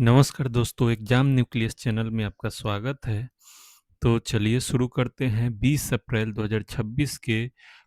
नमस्कार दोस्तों, exam nucleus channel में आपका स्वागत है। तो चलिए शुरू करते हैं 20 अप्रैल 2026 के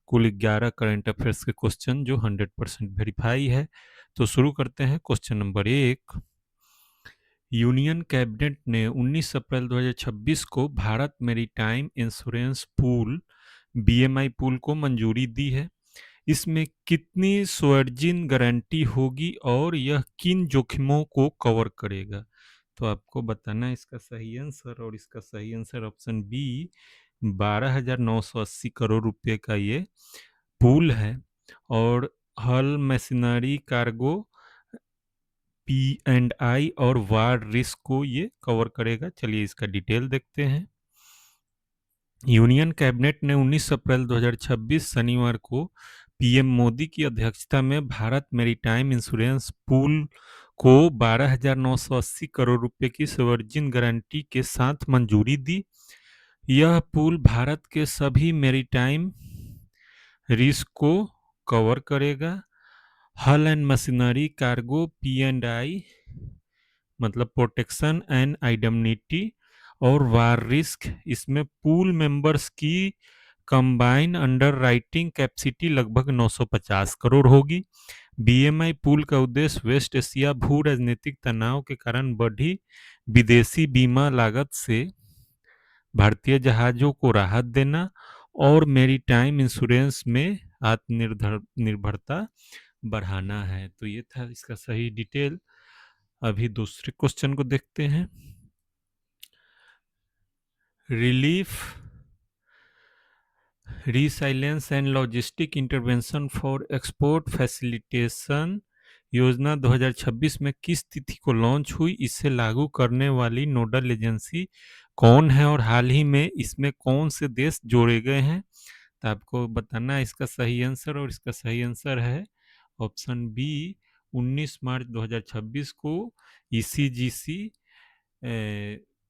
कुल 11 करंट अफेयर्स के क्वेश्चन जो 100% वेरीफाई है। तो शुरू करते हैं क्वेश्चन नंबर 1। यूनियन कैबिनेट ने 19 अप्रैल 2026 को Bharat maritime insurance pool BMI pool को मंजूरी दी है। इसमें कितनी स्वर्जिन गारंटी होगी और यह किन जोखिमों को कवर करेगा? तो आपको बताना है इसका सही आंसर, और इसका सही आंसर ऑप्शन बी 12,980 करोड़ रुपए का ये पूल है। और हल, machinery, cargo, P and I और वार रिस्क को ये कवर करेगा। चलिए इसका डिटेल देखते हैं। यूनियन कैबिनेट ने 19 अप्रैल 2026 शनिवार को पीएम मोदी की अध्यक्षता में भारत मेरीटाइम इंश्योरेंस पूल को 12,980 करोड़ रुपए की सवर्जिन गारंटी के साथ मंजूरी दी। यह पूल भारत के सभी मेरीटाइम रिस्क को कवर करेगा। हल and machinery, cargo, P and I मतलब प्रोटेक्शन एंड आइडेंटिटी और वार रिस्क, इसमें पूल मेंबर्स की कंबाइन अंडर राइटिंग कैपेसिटी लगभग 950 करोड़ होगी। बीएमआई पूल का उद्देश्य वेस्ट एशिया भू राजनीतिक तनाव के कारण बढ़ी विदेशी बीमा लागत से भारतीय जहाजों को राहत देना और मेरीटाइम इंश्योरेंस में आत्मनिर्भरता बढ़ाना है। तो ये था इसका सही डिटेल। अभी दूसरे क्वेश्चन को देखते हैं। Relief, resilience and logistic intervention for export facilitation योजना 2026 में किस तिथि को लॉन्च हुई? इसे लागू करने वाली नोडल एजेंसी कौन है और हाल ही में इसमें कौन से देश जोड़े गए हैं? तो आपको बताना है इसका सही आंसर, और इसका सही आंसर है ऑप्शन बी 19 मार्च 2026 को ईसीजीसी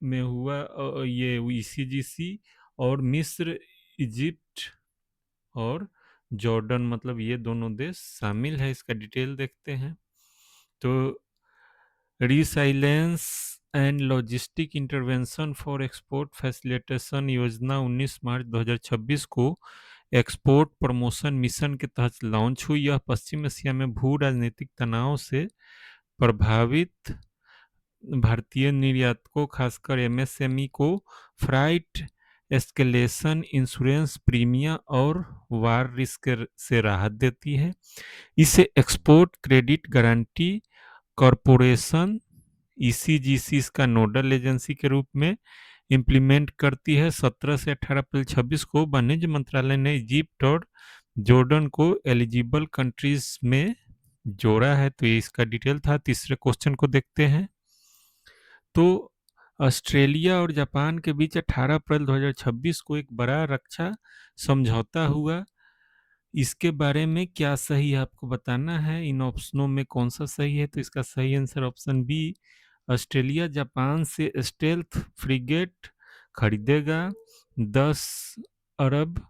में हुआ। ये ईसीजीसी और मिस्र, इजिप्ट और जॉर्डन मतलब ये दोनों देश शामिल है। इसका डिटेल देखते हैं। तो resilience and logistic intervention for export facilitation योजना 19 मार्च 2026 को एक्सपोर्ट प्रमोशन मिशन के तहत लॉन्च हुई। यह पश्चिम एशिया में भू राजनीतिक तनाव से प्रभावित भारतीय निर्यातकों खासकर एमएसएमई को फ्राइट एस्केलेशन इंश्योरेंस प्रीमियम और वार रिस्क से राहत देती है। इसे export credit guarantee corporation ECGC इसका नोडल एजेंसी के रूप में इम्प्लीमेंट करती है। 17 से 18 अप्रैल 26 को वाणिज्य मंत्रालय ने इजिप्ट और जॉर्डन को एलिजिबल कंट्रीज में जोड़ा है। तो ये इसका डिटेल था। तीसरे क्वेश्चन को देखते हैं। तो ऑस्ट्रेलिया और जापान के बीच 18 अप्रैल 2026 को एक बड़ा रक्षा समझौता हुआ। इसके बारे में क्या सही है आपको बताना है। इन ऑप्शनों में कौन सा सही है? तो इसका सही answer option B Australia Japan से स्टेल्थ फ्रिगेट खरीदेगा। 10 अरब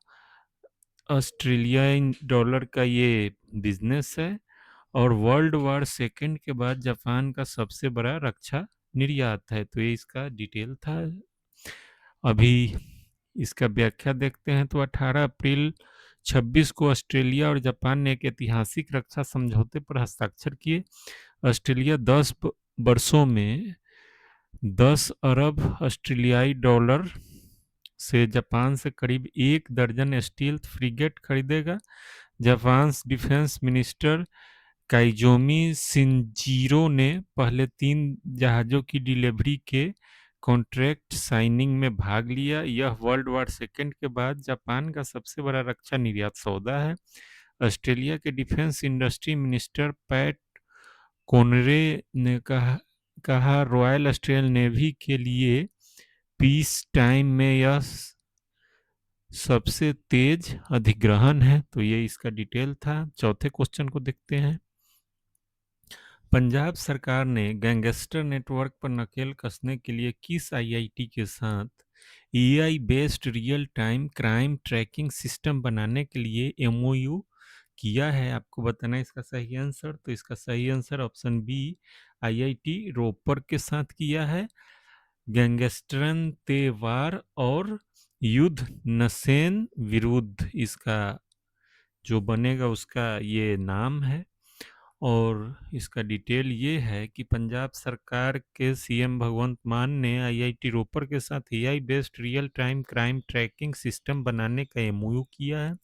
ऑस्ट्रेलियाई डॉलर का ये बिजनेस है और वर्ल्ड वार सेकेंड के बाद जापान का सबसे बड़ा रक्षा निर्यात है। तो ये इसका डिटेल था। अभी इसका व्याख्या देखते हैं। तो 18 अप्रैल 26 को ऑस्ट्रेलिया और जापान ने एक ऐतिहासिक रक्षा समझौते पर हस्ताक्षर किए। ऑस्ट्रेलिया 10 वर्षों में 10 अरब ऑस्ट्रेलियाई डॉलर से जापान से करीब 1 दर्जन स्टील्थ फ्रिगेट खरीदेगा। जापान डिफेंस मिनिस्टर काइजोमी शिनजीरो ने पहले 3 जहाज़ों की डिलीवरी के कॉन्ट्रैक्ट साइनिंग में भाग लिया। यह वर्ल्ड वार सेकेंड के बाद जापान का सबसे बड़ा रक्षा निर्यात सौदा है। ऑस्ट्रेलिया के डिफेंस इंडस्ट्री मिनिस्टर पैट कोनरे ने कहा रॉयल ऑस्ट्रेलियन नेवी के लिए पीस टाइम में यह सबसे तेज अधिग्रहण है। तो ये इसका डिटेल था। चौथे क्वेश्चन को देखते हैं। पंजाब सरकार ने गैंगस्टर नेटवर्क पर नकेल कसने के लिए किस आईआईटी के साथ AI based real time crime tracking system बनाने के लिए एमओयू किया है, आपको बताना है इसका सही आंसर। तो इसका सही answer option B IIT Ropar के साथ किया है। गैंगस्टरन तेवार और युद्ध नसेन विरुद्ध इसका जो बनेगा उसका ये नाम है। और इसका डिटेल ये है कि पंजाब सरकार के सीएम भगवंत मान ने आईआईटी रोपर के साथ AI based real time crime tracking system बनाने का एमओयू किया है।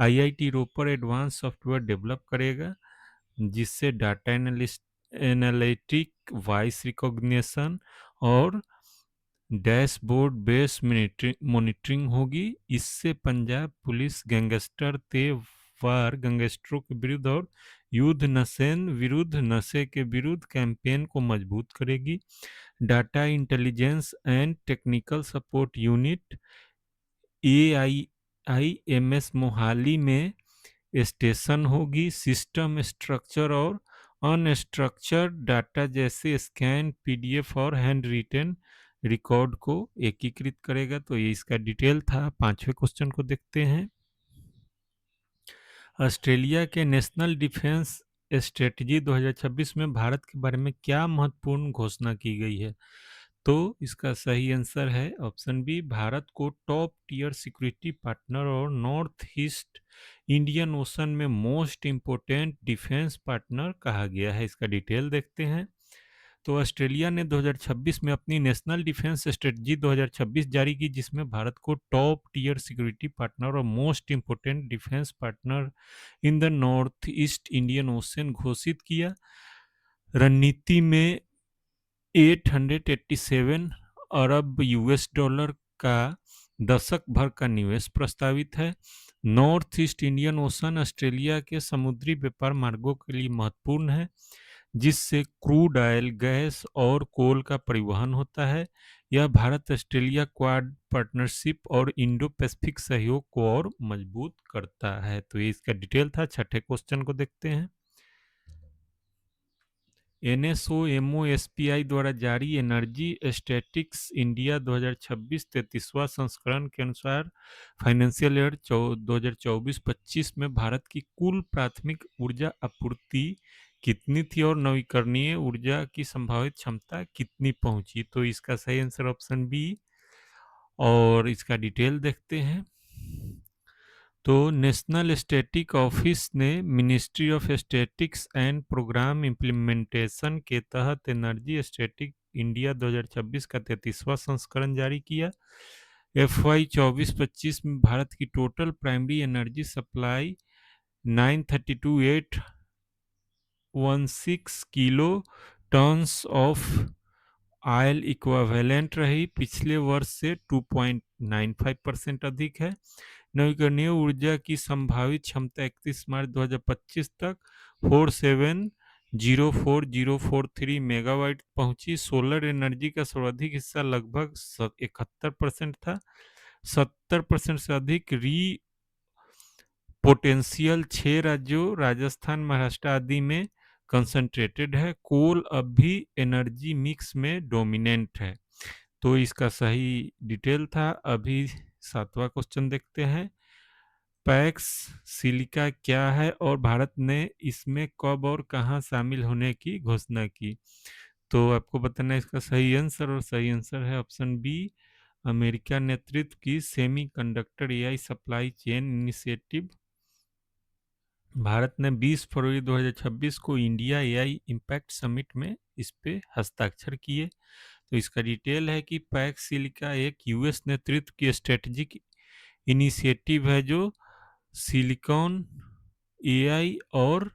IIT Ropar advance software develop करेगा जिससे डाटा एनालिटिक वॉइस रिकॉग्निशन और डैशबोर्ड बेस्ड मॉनिटरिंग होगी। इससे पंजाब पुलिस गैंगस्टर तेवार गैंगस्टरों के विरुद्ध और युद्ध नशेन विरुद्ध नशे के विरुद्ध कैंपेन को मजबूत करेगी। Data intelligence and technical support unit AIIMS Mohali में स्टेशन होगी। सिस्टम स्ट्रक्चर और अनस्ट्रक्चर्ड डाटा जैसे स्कैन पीडीएफ और हैंड रिटन रिकॉर्ड को एकीकृत करेगा। तो ये इसका डिटेल था। पांचवें क्वेश्चन को देखते हैं। ऑस्ट्रेलिया के नेशनल डिफेंस स्ट्रेटजी 2026 में भारत के बारे में क्या महत्वपूर्ण घोषणा की गई है? तो इसका सही आंसर है ऑप्शन बी, भारत को टॉप टियर सिक्योरिटी पार्टनर और नॉर्थ ईस्ट इंडियन ओशन में मोस्ट इम्पोर्टेंट डिफेंस पार्टनर कहा गया है। इसका डिटेल देखते हैं। तो ऑस्ट्रेलिया ने 2026 में अपनी नेशनल डिफेंस स्ट्रेटजी 2026 जारी की जिसमें भारत को टॉप टियर सिक्योरिटी पार्टनर और most important defence partner in the north east Indian ocean घोषित किया। रणनीति में 887 अरब यूएस डॉलर का दशक भर का निवेश प्रस्तावित है। North east Indian ocean Australia के समुद्री व्यापार मार्गों के लिए महत्वपूर्ण है जिससे क्रूड ऑयल, गैस और कोल का परिवहन होता है। यह भारत ऑस्ट्रेलिया क्वाड पार्टनरशिप और इंडो पैसिफिक सहयोग को और मजबूत करता है। तो ये इसका डिटेल था। छठे क्वेश्चन को देखते हैं। NSOMOSPI द्वारा जारी एनर्जी स्टैटिक्स इंडिया 2026 33वां संस्करण के अनुसार फाइनेंशियल ईयर 2024-25 में भारत की कुल प्राथमिक ऊर्जा आपूर्ति कितनी थी और नवीकरणीय ऊर्जा की संभावित क्षमता कितनी पहुंची? तो इसका सही आंसर ऑप्शन बी। और इसका डिटेल देखते हैं। तो नेशनल स्टैटिक ऑफिस ने ministry of statics and programme implementation के तहत एनर्जी स्टैटिक इंडिया 2026 का 33वां संस्करण जारी किया। FY 24-25 में भारत की total primary energy supply 932,816 kilo tons of oil equivalent रही, पिछले वर्ष से 2.95% अधिक है। नवीकरणीय ऊर्जा की संभावित क्षमता 31 मार्च 2025 तक 4704,043 मेगावाट पहुंची। सोलर एनर्जी का सर्वाधिक हिस्सा लगभग 71% था। 70% से अधिक री पोटेंशियल 6 राज्यों राजस्थान, महाराष्ट्र आदि में कंसंट्रेटेड है। कोल अब भी एनर्जी मिक्स में डोमिनेंट है। तो इसका सही डिटेल था। अभी 7वां क्वेश्चन देखते हैं। पैक्स सिलिका क्या है और भारत ने इसमें कब और कहां शामिल होने की घोषणा की? तो आपको बताना है इसका सही आंसर। और सही आंसर है ऑप्शन बी, अमेरिका नेतृत्व की semiconductor AI supply chain initiative. Bharat ने 20 फरवरी 2026 को इंडिया एआई इम्पैक्ट समिट में इस पे हस्ताक्षर किए। तो इसका डिटेल है कि पैक्स सिलिका एक यूएस नेतृत्व की स्ट्रेटेजिक इनिशिएटिव है जो सिलिकॉन, एआई और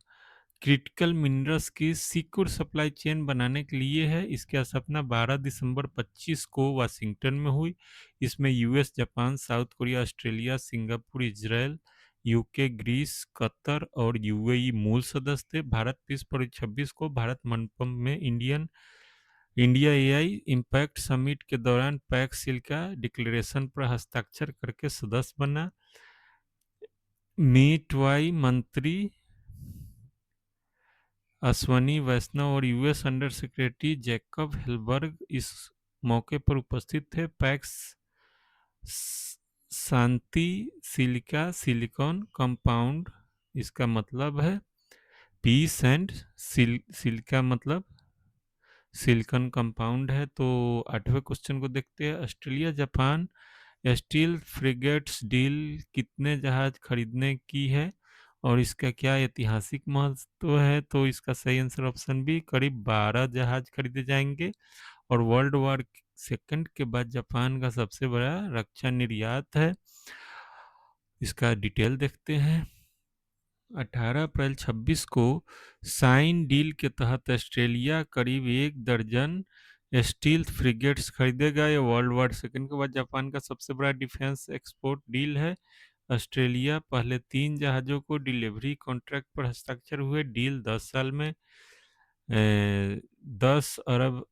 क्रिटिकल मिनरल्स की सिक्योर सप्लाई चेन बनाने के लिए है। इसकी स्थापना 12 दिसंबर 25 को वाशिंगटन में हुई। इसमें US, Japan, South Korea, Australia, Singapore, Israel, UK, Greece, Qatar और यूएई मूल सदस्य थे। भारत 20 फरवरी 26 को भारत मंडपम में इंडिया एआई इम्पैक्ट समिट के दौरान पैक्स सिलिका डिक्लेरेशन पर हस्ताक्षर करके सदस्य बना। मीटवाई मंत्री अश्वनी वैष्णव और US under secretary Jacob Hellberg इस मौके पर उपस्थित थे। पैक्स शांति सिलिका सिलिकॉन कंपाउंड इसका मतलब है पीस एंड सिलिका मतलब सिलिकॉन कंपाउंड है। तो 8वें क्वेश्चन को देखते हैं। Australia Japan steel frigates deal कितने जहाज खरीदने की है और इसका क्या ऐतिहासिक महत्व है? तो इसका सही आंसर ऑप्शन बी, करीब 12 जहाज खरीदे जाएंगे। और वर्ल्ड वॉर सेकंड के बाद जापान का सबसे बड़ा रक्षा निर्यात है। इसका डिटेल देखते हैं। 18 अप्रैल 26 को साइन डील के तहत ऑस्ट्रेलिया करीब 1 दर्जन स्टील फ्रिगेट्स खरीदेगा। ये वर्ल्ड वॉर सेकंड के बाद जापान का सबसे बड़ा डिफेंस एक्सपोर्ट डील है। ऑस्ट्रेलिया पहले 3 जहाज़ों को डिलीवरी कॉन्ट्रैक्ट पर हस्ताक्षर हुए। डील 10 साल में 10 अरब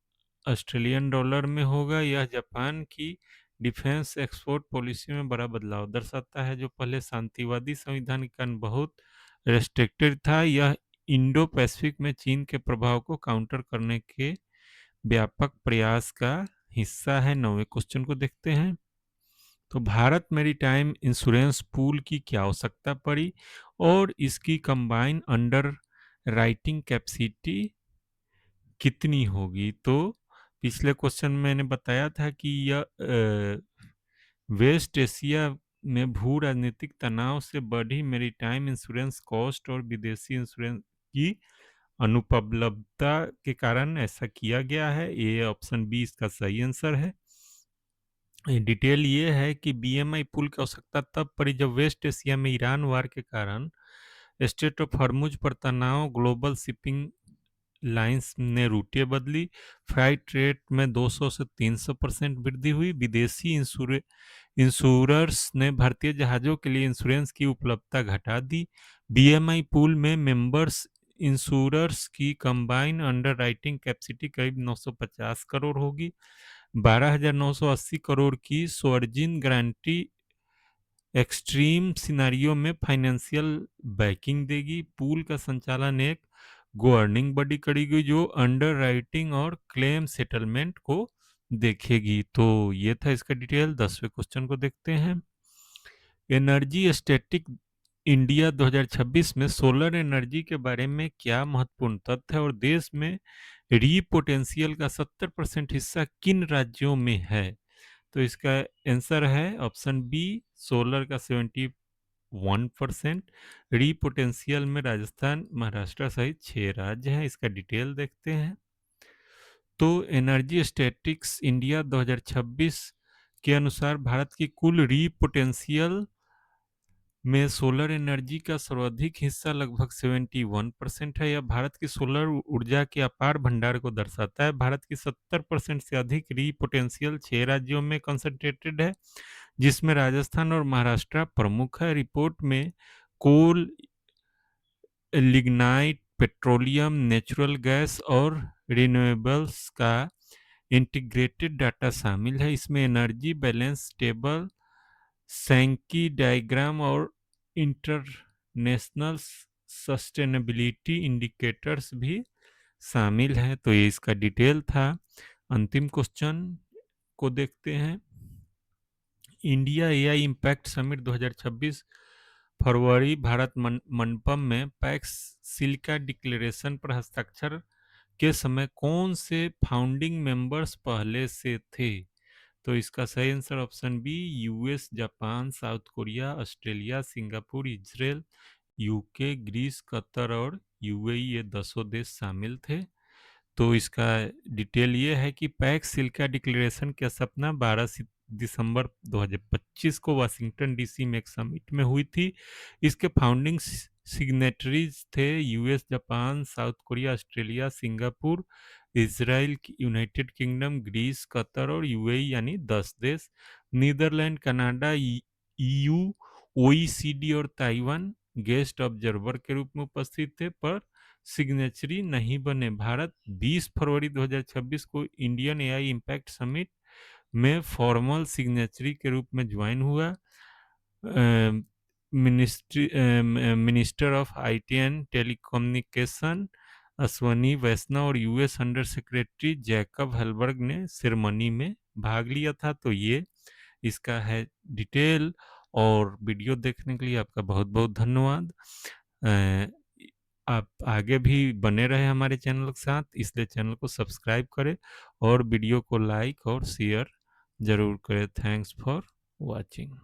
ऑस्ट्रेलियन डॉलर में होगा। यह जापान की डिफेंस एक्सपोर्ट पॉलिसी में बड़ा बदलाव दर्शाता है, जो पहले शांतिवादी संविधान के कारण बहुत रेस्ट्रिक्टेड था। यह इंडो पैसिफिक में चीन के प्रभाव को काउंटर करने के व्यापक प्रयास का हिस्सा है। 9वें क्वेश्चन को देखते हैं। तो भारत मैरीटाइम इंश्योरेंस पूल की क्या आवश्यकता पड़ी और इसकी कंबाइन अंडर राइटिंग कैपेसिटी कितनी होगी? तो पिछले क्वेश्चन में मैंने बताया था कि यह वेस्ट एशिया में भू राजनीतिक तनाव से बढ़ी मैरीटाइम इंश्योरेंस कॉस्ट और विदेशी इंश्योरेंस की अनुपलब्धता के कारण ऐसा किया गया है। ये ऑप्शन बी इसका सही आंसर है। डिटेल ये है कि बीएमआई पुल की आवश्यकता तब पड़ी जब वेस्ट एशिया में ईरान वार के कारण स्टेट ऑफ हॉर्मुज पर तनाव, ग्लोबल शिपिंग लाइंस ने रूटें बदली, फ्राइट रेट में 200 से 300% वृद्धि हुई। विदेशी इंश्योरर्स ने भारतीय जहाज़ों के लिए इंश्योरेंस की उपलब्धता घटा दी। बीएमआई पूल में मेंबर्स इंश्योरर्स की कंबाइन अंडर राइटिंग कैपेसिटी करीब 950 करोड़ होगी। 12,980 करोड़ की सोवर्जिन गारंटी एक्सट्रीम सिनारियो में फाइनेंशियल बैकिंग देगी। पूल का संचालन एक गवर्निंग बॉडी करेगी जो अंडर राइटिंग और क्लेम सेटलमेंट को देखेगी। तो ये था इसका डिटेल। 10वें क्वेश्चन को देखते हैं। एनर्जी स्टैटिक इंडिया 2026 में सोलर एनर्जी के बारे में क्या महत्वपूर्ण तथ्य है और देश में री पोटेंशियल का 70% हिस्सा किन राज्यों में है? तो इसका आंसर है ऑप्शन बी, सोलर का 71%। री पोटेंशियल में राजस्थान, महाराष्ट्र सहित 6 राज्य हैं। इसका डिटेल देखते हैं। तो एनर्जी स्टैटिक्स इंडिया 2026 के अनुसार भारत की कुल री पोटेंशियल में सोलर एनर्जी का सर्वाधिक हिस्सा लगभग 71% है। यह भारत की सोलर ऊर्जा के अपार भंडार को दर्शाता है। भारत की 70% से अधिक री पोटेंशियल 6 राज्यों में कंसंट्रेटेड है, जिसमें राजस्थान और महाराष्ट्र प्रमुख है। रिपोर्ट में कोल, लिग्नाइट, पेट्रोलियम, नेचुरल गैस और रिन्यूएबल्स का इंटीग्रेटेड डाटा शामिल है। इसमें एनर्जी बैलेंस टेबल, सैंकी डायग्राम और इंटरनेशनल सस्टेनेबिलिटी इंडिकेटर्स भी शामिल हैं। तो ये इसका डिटेल था। अंतिम क्वेश्चन को देखते हैं। इंडिया एआई इम्पैक्ट समिट 2026 फरवरी भारत मंडपम में पैक्स सिलिका डिक्लेरेशन पर हस्ताक्षर के समय कौन से फाउंडिंग मेंबर्स पहले से थे? तो इसका सही answer option B, US, Japan, South Korea, Australia, Singapore, Israel, UK, Greece, Qatar और यूएई, ये 10 देश शामिल थे। तो इसका डिटेल ये है कि पैक्स सिलिका डिक्लेरेशन की स्थापना 12 दिसंबर 2025 को वाशिंगटन डीसी में एक समिट में हुई थी। इसके फाउंडिंग सिग्नेटरीज थे US, Japan, South Korea, Australia, Singapore, Israel, United Kingdom, Greece, Qatar और यूएई, यानी 10 देश। नीदरलैंड, कनाडा, ईयू, ओईसीडी और ताइवान गेस्ट ऑब्जर्वर के रूप में उपस्थित थे, पर सिग्नेचरी नहीं बने। भारत 20 फरवरी 2026 को इंडियन एआई इम्पैक्ट समिट में फॉर्मल सिग्नेचरी के रूप में ज्वाइन हुआ। Minister of IT and telecommunication Ashwini Vaishnaw और US under secretary Jacob Helberg ने सेरेमनी में भाग लिया था। तो ये इसका है डिटेल। और वीडियो देखने के लिए आपका बहुत बहुत धन्यवाद। आप आगे भी बने रहे हमारे चैनल के साथ, इसलिए चैनल को सब्सक्राइब करें और वीडियो को लाइक और शेयर ज़रूर करें। Thanks for watching.